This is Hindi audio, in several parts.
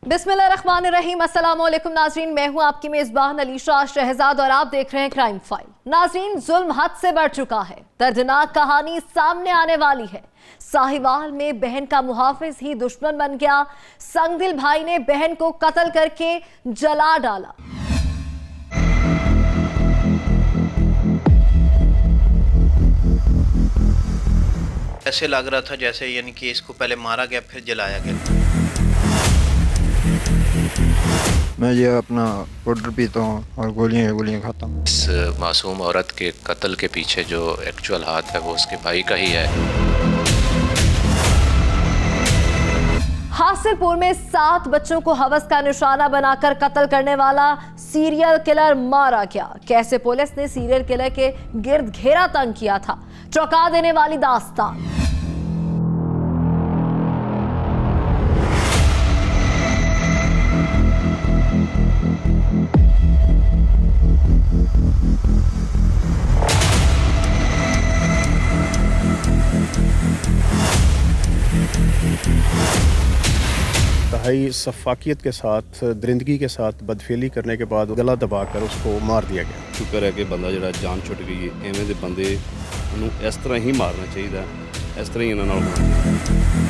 बिस्मिल्लाहिर्रहमानिर्रहीम, अस्सलाम वालेकुम नाजरीन। मैं हूं आपकी मेजबान अलीशा शहजाद और आप देख रहे हैं क्राइम फाइल। नाजरीन, जुल्म हद से बढ़ चुका है। दर्दनाक कहानी सामने आने वाली है। साहिवाल में बहन का मुहाफिज ही दुश्मन बन गया। संगदिल भाई ने बहन को कत्ल करके जला डाला। ऐसे लग रहा था जैसे यानी कि इसको पहले मारा गया फिर जलाया गया। मैं ये अपना पाउडर पीता हूँ और गोलियाँ खाता हूँ। इस मासूम औरत के कत्ल के पीछे जो एक्चुअल हाथ है वो उसके भाई का ही है। हासिलपुर में 7 बच्चों को हवस का निशाना बनाकर कत्ल करने वाला सीरियल किलर मारा गया। कैसे पुलिस ने सीरियल किलर के गिर्द घेरा तंग किया था, चौंका देने वाली दास्तान। इंतहाई सफाकियत के साथ, दरिंदगी के साथ बदफेली करने के बाद गला दबाकर उसको मार दिया गया। शुक्र है कि बंदा जिहड़ा जान छुट गई। एवें दे बंदे नूं इस तरह ही मारना चाहिए, इस तरह ही इन्हां नाल होना चाहिए।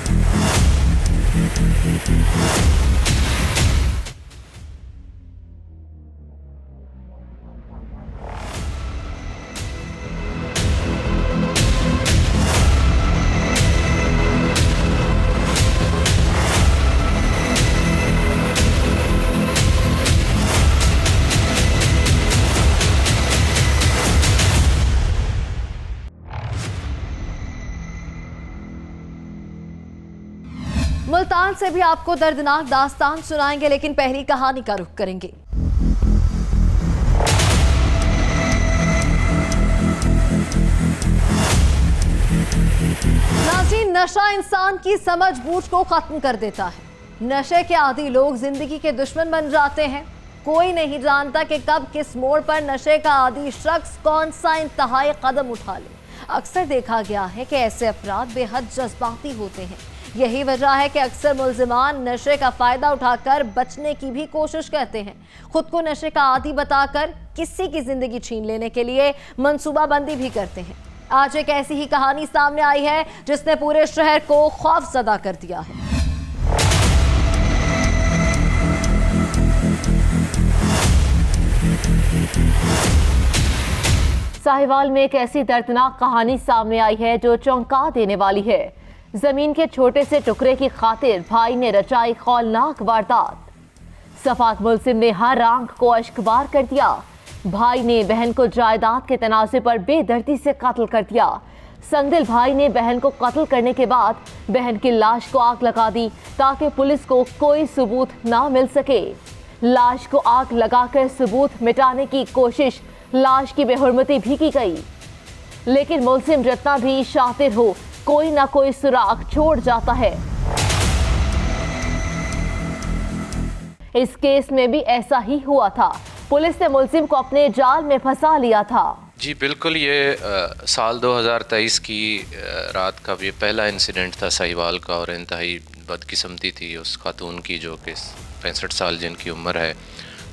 मुल्तान से भी आपको दर्दनाक दास्तान सुनाएंगे, लेकिन पहली कहानी का रुख करेंगे। नाज़रीन, नशा इंसान की समझ बूझ को खत्म कर देता है। नशे के आदी लोग जिंदगी के दुश्मन बन जाते हैं। कोई नहीं जानता कि कब किस मोड़ पर नशे का आदी शख्स कौन सा इंतहाई कदम उठा ले। अक्सर देखा गया है कि ऐसे अफराद बेहद जज्बाती होते हैं। यही वजह है कि अक्सर मुल्जिमान नशे का फायदा उठाकर बचने की भी कोशिश करते हैं। खुद को नशे का आदी बताकर किसी की जिंदगी छीन लेने के लिए मंसूबाबंदी भी करते हैं। आज एक ऐसी ही कहानी सामने आई है जिसने पूरे शहर को खौफजदा कर दिया है। साहिवाल में एक ऐसी दर्दनाक कहानी सामने आई है जो चौंका देने वाली है। जमीन के छोटे से टुकड़े की खातिर भाई ने रचाई खौलनाक वारदात। सफाक मुल्जिम ने हर आंख को अश्कबार कर दिया। भाई ने बहन को जायदाद के तनाज़े पर बेदर्दी से कत्ल कर दिया। संगदिल भाई ने बहन को कत्ल करने के बाद बहन की लाश को आग लगा दी ताकि पुलिस को कोई सबूत ना मिल सके। लाश को आग लगाकर सबूत मिटाने की कोशिश, लाश की बेहुरमती भी की गई, लेकिन मुल्जिम जितना भी शातिर हो कोई ना कोई सुराग छोड़ जाता है। इस केस में भी ऐसा ही हुआ था। पुलिस ने मुल्जिम को अपने जाल में फंसा लिया था। जी बिल्कुल, ये साल 2023 की रात का ये पहला इंसिडेंट था साहिवाल का, और इंतहाई बदकिस्मती थी उस खातून की जो कि 65 साल जिनकी उम्र है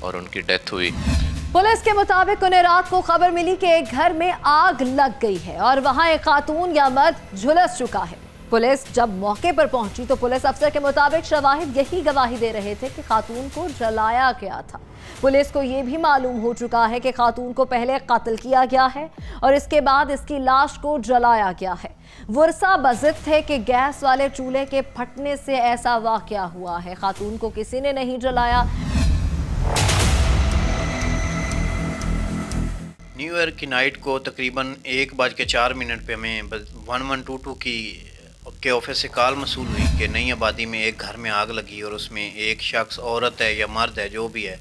और उनकी डेथ हुई। पुलिस के मुताबिक उन्हें रात को खबर मिली कि एक घर में आग लग गई है और वहां एक खातून या मर्द झुलस चुका है। पुलिस जब मौके पर पहुंची तो पुलिस अफसर के मुताबिक शवाहिद यही गवाही दे रहे थे कि खातून को जलाया गया था। पुलिस को यह भी मालूम हो चुका है कि खातून को पहले कत्ल किया गया है और इसके बाद इसकी लाश को जलाया गया है। वर्षा बजिद थे कि गैस वाले चूल्हे के फटने से ऐसा वाकया हुआ है। खातून को किसी ने नहीं जलाया। न्यू ईयर की नाइट को तकरीबन 1:04 पे हमें 1122 के ऑफिस से कॉल मसूल हुई कि नई आबादी में एक घर में आग लगी और उसमें एक शख्स, औरत है या मर्द है जो भी है,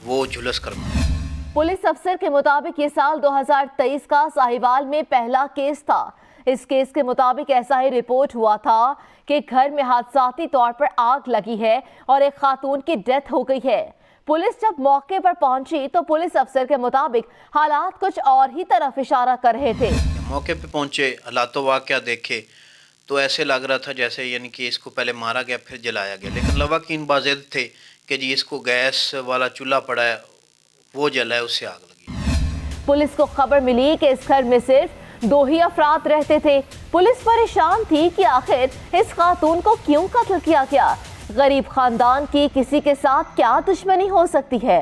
वो झुलस कर मरा। पुलिस अफसर के मुताबिक ये साल 2023 का साहिवाल में पहला केस था। इस केस के मुताबिक ऐसा ही रिपोर्ट हुआ था कि घर में हादसाती तौर पर आग लगी है और एक खातून की डेथ हो गई है। पुलिस जब मौके पर पहुंची तो पुलिस अफसर के मुताबिक हालात कुछ और ही तरफ इशारा कर रहे थे। मौके पे पहुंचे, हालात वाक़या देखे तो ऐसे लग रहा था जैसे यानी कि इसको पहले मारा गया फिर जलाया गया, लेकिन लवाकिन बाज़िद थे कि जी इसको गैस वाला चूल्हा पड़ा है, वो जला है, उससे आग लगी। पुलिस को खबर मिली कि इस घर में सिर्फ 2 ही अफराद रहते थे। पुलिस परेशान थी कि आखिर इस खातून को क्यों कत्ल किया गया। गरीब खानदान की किसी के साथ क्या दुश्मनी हो सकती है।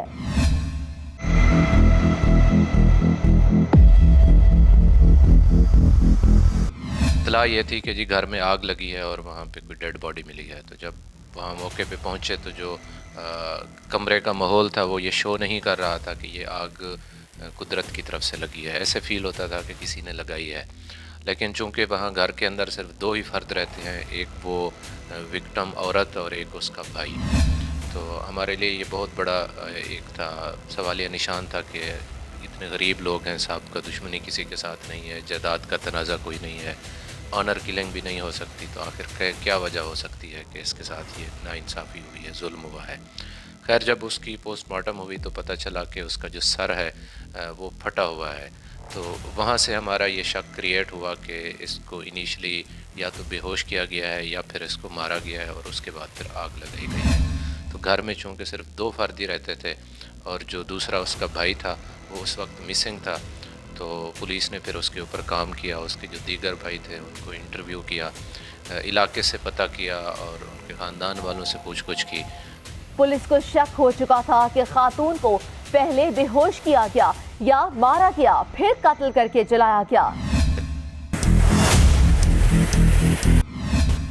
इत्तला ये थी कि जी घर में आग लगी है और वहाँ पे कोई डेड बॉडी मिली है। तो जब वहाँ मौके पे पहुँचे तो जो कमरे का माहौल था वो ये शो नहीं कर रहा था कि ये आग कुदरत की तरफ से लगी है। ऐसे फील होता था कि किसी ने लगाई है। लेकिन चूंकि वहाँ घर के अंदर सिर्फ 2 ही फ़र्द रहते हैं, एक वो विक्टिम औरत और एक उसका भाई, तो हमारे लिए ये बहुत बड़ा एक था सवालिया निशान था कि इतने गरीब लोग हैं, साहब का दुश्मनी किसी के साथ नहीं है, जायदाद का तनाज़ा कोई नहीं है, ऑनर किलिंग भी नहीं हो सकती, तो आखिर क्या वजह हो सकती है कि इसके साथ ये नाइंसाफ़ी हुई है, जुल्म हुआ है। खैर जब उसकी पोस्टमार्टम हुई तो पता चला कि उसका जो सर है वो फटा हुआ है। तो वहाँ से हमारा ये शक क्रिएट हुआ कि इसको इनिशली या तो बेहोश किया गया है या फिर इसको मारा गया है और उसके बाद फिर आग लगाई गई है। तो घर में चूँकि सिर्फ 2 फर्द ही रहते थे और जो दूसरा उसका भाई था वो उस वक्त मिसिंग था, तो पुलिस ने फिर उसके ऊपर काम किया। उसके जो दीगर भाई थे उनको इंटरव्यू किया, इलाके से पता किया और उनके ख़ानदान वालों से पूछ-गुछ की। पुलिस को शक हो चुका था कि खातून को पहले बेहोश किया गया या मारा गया, फिर कत्ल करके जलाया गया।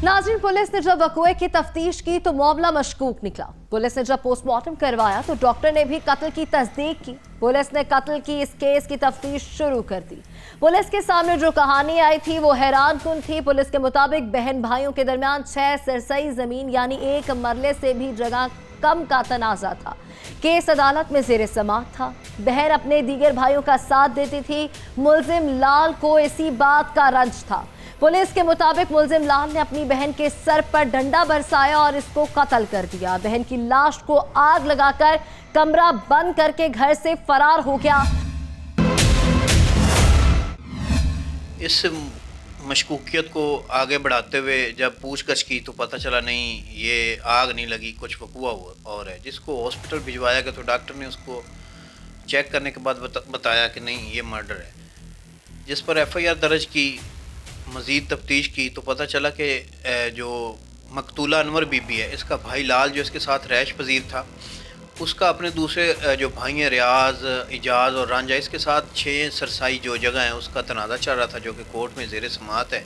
नाज़रीन, पुलिस ने जब वक़्वे की तफ्तीश की तो मामला मशकूक निकला। पुलिस ने जब पोस्टमार्टम करवाया तो डॉक्टर ने भी कत्ल की तस्दीक की। पुलिस ने कत्ल की इस केस की तफ्तीश शुरू कर दी। पुलिस के सामने जो कहानी आई थी वो हैरानकुन थी। पुलिस के मुताबिक बहन भाइयों के दरमियान 6 सरसई जमीन यानी 1 मरले से भी जगह कम का तनाज़ा था। केस अदालत में ज़ेर समाअत था। बहन अपने दीगर भाइयों का साथ देती थी। मुल्जिम लाल को इसी बात का रंज था। पुलिस के मुताबिक मुल्जिम लाल ने अपनी बहन के सर पर डंडा बरसाया और इसको कत्ल कर दिया। बहन की लाश को आग लगाकर कमरा बंद करके घर से फरार हो गया। इस मशकूकियत को आगे बढ़ाते हुए जब पूछगछ की तो पता चला नहीं, ये आग नहीं लगी, कुछ वकूआ और है। जिसको हॉस्पिटल भिजवाया गया तो डॉक्टर ने उसको चेक करने के बाद बताया कि नहीं, ये मर्डर है। जिस पर FIR दर्ज की, मज़ीद तफ्तीश की तो पता चला कि जो मकतूला अनवर बीबी है, इसका भाई लाल जो इसके साथ रैश पजीर था, उसका अपने दूसरे जो भाई हैं रियाज, इजाज़ और रांझा, इसके साथ 6 सरसाई जो जगह है उसका तनाज़ा चल रहा था, जो कि कोर्ट में ज़ेर समाअत है।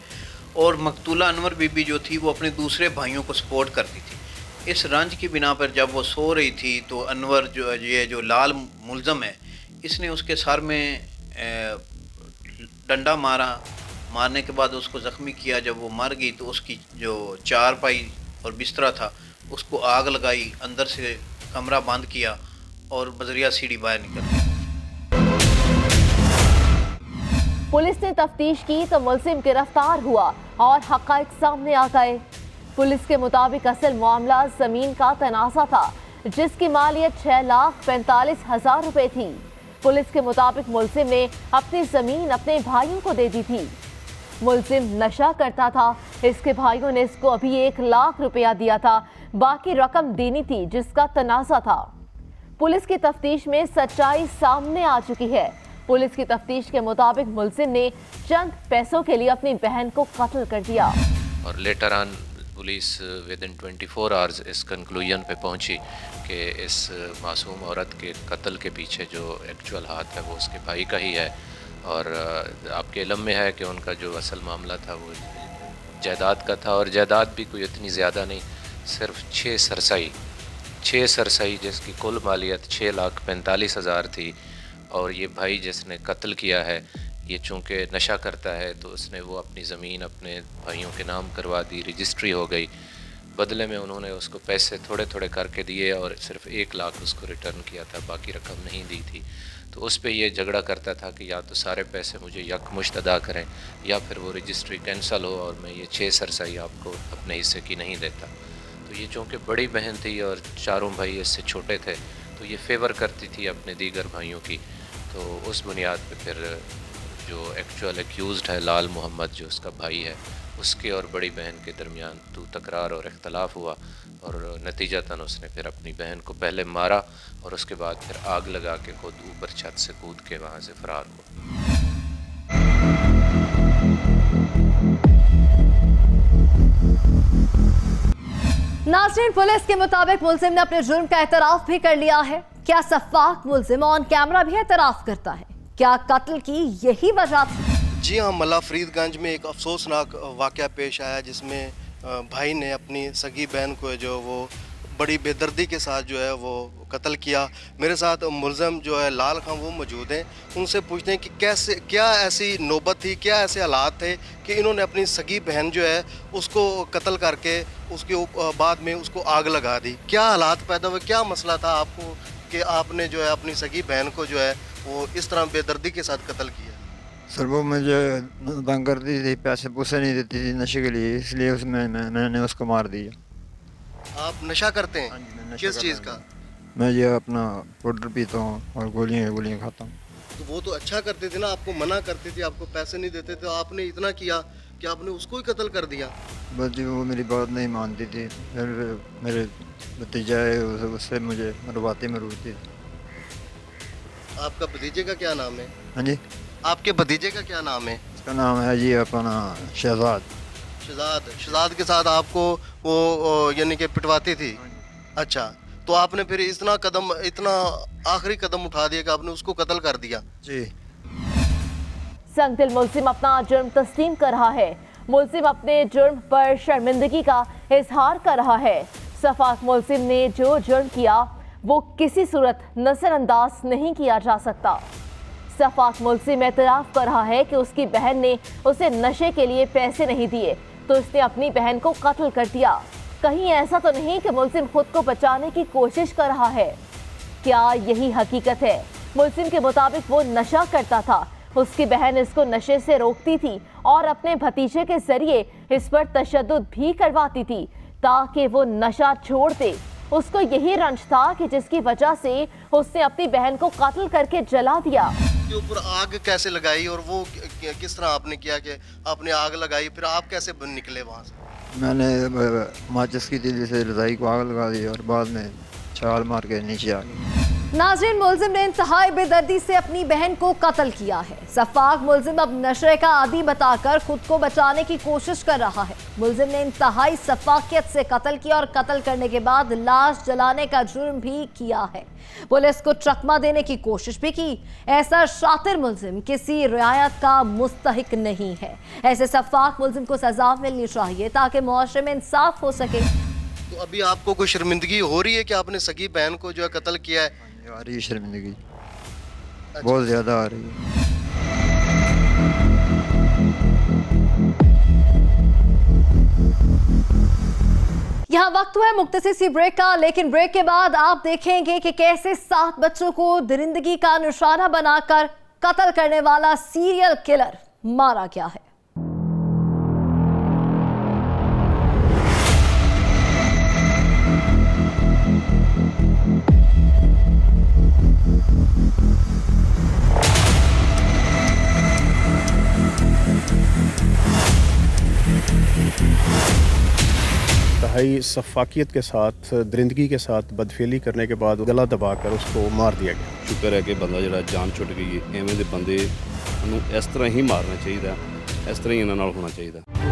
और मकतूला अनवर बीबी जो थी वो अपने दूसरे भाइयों को सपोर्ट करती थी। इस रंज की बिना पर जब वो सो रही थी तो अनवर जो लाल मुल्ज़म है, इसने उसके सर में डंडा मारने के बाद उसको ज़ख्मी किया। जब वो मर गई तो उसकी जो चारपाई और बिस्तरा था उसको आग लगाई, अंदर से कमरा बंद किया और बजरिया सीढ़ी बाहर निकल गई। पुलिस ने तफ्तीश की तो मुल्जिम गिरफ्तार हुआ और हक़ाइक़ सामने आ गए। पुलिस के मुताबिक असल मामला ज़मीन का तनाज़ा था, जिसकी मालियत 6,45,000 रुपए थी। पुलिस के मुताबिक मुल्जिम ने अपनी ज़मीन अपने भाइयों को दे दी थी। मुल्जिम नशा करता था। इसके भाइयों ने इसको अभी 1 लाख रुपया दिया था, बाकी रकम देनी थी जिसका तनाज़ा था। पुलिस की तफ्तीश में सच्चाई सामने आ चुकी है। पुलिस की तफ्तीश के मुताबिक मुल्जिम ने चंद पैसों के लिए अपनी बहन को कत्ल कर दिया। और later on police with in 24 hours इस कंक्लूजन पे पहुंची कि इस मासूम औरत के कत्ल के पीछे जो एक्चुअल हाथ है वो उसके भाई का ही है। और आपके इल्म में है कि उनका जो असल मामला था वो जायदाद का था, और जायदाद भी कोई इतनी ज़्यादा नहीं, सिर्फ 6 सरसाई जिसकी कुल मालियत 6,45,000 थी। और ये भाई जिसने कत्ल किया है, ये चूँकि नशा करता है तो उसने वो अपनी ज़मीन अपने भाइयों के नाम करवा दी, रजिस्ट्री हो गई। बदले में उन्होंने उसको पैसे थोड़े थोड़े करके दिए और सिर्फ 1 लाख उसको रिटर्न किया था, बाकी रकम नहीं दी थी। तो उस पे ये झगड़ा करता था कि या तो सारे पैसे मुझे यकमुश्त अदा करें या फिर वो रजिस्ट्री कैंसिल हो और मैं ये 6 सरसाई आपको अपने हिस्से की नहीं देता। तो ये चूँकि बड़ी बहन थी और चारों भाई इससे छोटे थे तो ये फेवर करती थी अपने दीगर भाइयों की। तो उस बुनियाद पे फिर जो एक्चुअल एक्यूज़्ड है लाल मोहम्मद, जो उसका भाई है, उसके और बड़ी बहन के दरमियान तू तकरार और इख्तलाफ हुआ और नतीजतन उसने फिर अपनी बहन को पहले मारा और उसके बाद फिर आग लगा के खुद ऊपर छत से कूद के वहाँ से फरार हुआ। नाज़रीन, पुलिस के मुताबिक मुलजिम ने अपने जुर्म का एतराफ़ भी कर लिया है। क्या सफ़ाक मुलजिम ऑन कैमरा भी एतराफ़ करता है? क्या कत्ल की यही वजह थी? जी हाँ, मल्ला फरीदगंज में एक अफसोसनाक वाक़या पेश आया जिसमें भाई ने अपनी सगी बहन को जो वो बड़ी बेदर्दी के साथ जो है वो कत्ल किया। मेरे साथ मुलज़म जो है लाल खां वो मौजूद हैं, उनसे पूछते हैं कि कैसे, क्या ऐसी नौबत थी, क्या ऐसे हालात थे कि इन्होंने अपनी सगी बहन जो है उसको कत्ल करके उसके बाद में उसको आग लगा दी। क्या हालात पैदा हुए, क्या मसला था आपको कि आपने जो है अपनी सगी बहन को जो है वो इस तरह बेदर्दी के साथ कत्ल किया? सर वो मुझे तंग करती थी, पैसे पूसे नहीं देती थी नशे के लिए, इसलिए उसमें मैंने उसको मार दिया। आप नशा करते हैं? हाँ जी, मैं नशा किस करता चीज़ हूँ। का? मैं ये अपना पाउडर पीता हूँ और गोलियाँ खाता हूँ। तो वो तो अच्छा करते थे ना, आपको मना करते थे, आपको पैसे नहीं देते थे, आपने इतना किया कि आपने उसको ही कत्ल कर दिया। बस जी वो मेरी बात नहीं मानती थी, फिर मेरे भतीजा है उससे मुझे मरवाती थी। आपका भतीजे का क्या नाम है? हाँ जी, आपके भतीजे का क्या नाम है? उसका नाम है जी अपना शहजाद। शहजाद के साथ आपको वो यानी कि पिटवाती थी? अच्छा, तो आपने फिर इतना आखिरी कदम उठा दिया कि आपने उसको कत्ल कर दिया? जी। संगदिल मुलजिम अपना जुर्म तस्लीम कर रहा है। मुलजिम अपने जुर्म पर शर्मिंदगी का इजहार कर रहा है। सफाक मुलजिम ने जो जुर्म किया वो किसी सूरत नजरअंदाज नहीं किया जा सकता। सफाक मुलजिम एतराफ़ कर रहा है कि उसकी बहन ने उसे नशे के लिए पैसे नहीं दिए तो उसने अपनी बहन को कत्ल कर दिया। कहीं ऐसा तो नहीं कि मुलजिम खुद को बचाने की कोशिश कर रहा है? क्या यही हकीकत है? मुलजिम के मुताबिक वो नशा करता था, उसकी बहन इसको नशे से रोकती थी और अपने भतीजे के जरिए इस पर तशद्दुद भी करवाती थी ताकि वो नशा छोड़ दे। उसको यही रंज था कि जिसकी वजह से उसने अपनी बहन को कत्ल करके जला दिया। के ऊपर आग कैसे लगाई और वो किस तरह आपने किया कि आपने आग लगाई, फिर आप कैसे निकले वहाँ से? मैंने माचिस की तीली से रज़ाई को आग लगा दी और बाद में छाल मार के नीचे आ गई। नाज़रीन, मुलजिम ने इंतहाई बेदर्दी से अपनी बहन को कत्ल किया है। सफाक मुलजिम अब नशे का आदी बताकर खुद को बचाने की कोशिश कर रहा है। मुलजिम ने इंतहाई सफाकियत से कत्ल किया और कत्ल करने के बाद लाश जलाने का जुर्म भी किया है। पुलिस को चकमा देने की कोशिश भी की। ऐसा शातिर मुलजिम किसी रियायत का मुस्तहिक नहीं है। ऐसे सफाक मुलजिम को सजा मिलनी चाहिए ताकि मुआशरे में इंसाफ हो सके। तो अभी आपको कोई शर्मिंदगी हो रही है कि आपने सगी बहन को जो है कत्ल किया है? आ रही है शर्मिंदगी, बहुत ज़्यादा आ रही है। यहाँ वक्त हुआ है मुख्तसर सी ब्रेक का, लेकिन ब्रेक के बाद आप देखेंगे कि कैसे 7 बच्चों को दरिंदगी का निशाना बनाकर कत्ल करने वाला सीरियल किलर मारा गया है। इंतहाई सफाकियत के साथ, दरिंदगी के साथ बदफेली करने के बाद गला दबाकर उसको मार दिया गया। ਸ਼ੁਕਰ ਹੈ ਕਿ ਬੰਦਾ ਜਿਹੜਾ ਜਾਨ ਛੁੱਟ ਗਈ। ਐਵੇਂ ਦੇ ਬੰਦੇ ਨੂੰ ਇਸ ਤਰ੍ਹਾਂ ਹੀ ਮਾਰਨਾ ਚਾਹੀਦਾ, ਇਸ ਤਰ੍ਹਾਂ ਹੀ ਇਹਨਾਂ ਨਾਲ ਹੋਣਾ ਚਾਹੀਦਾ।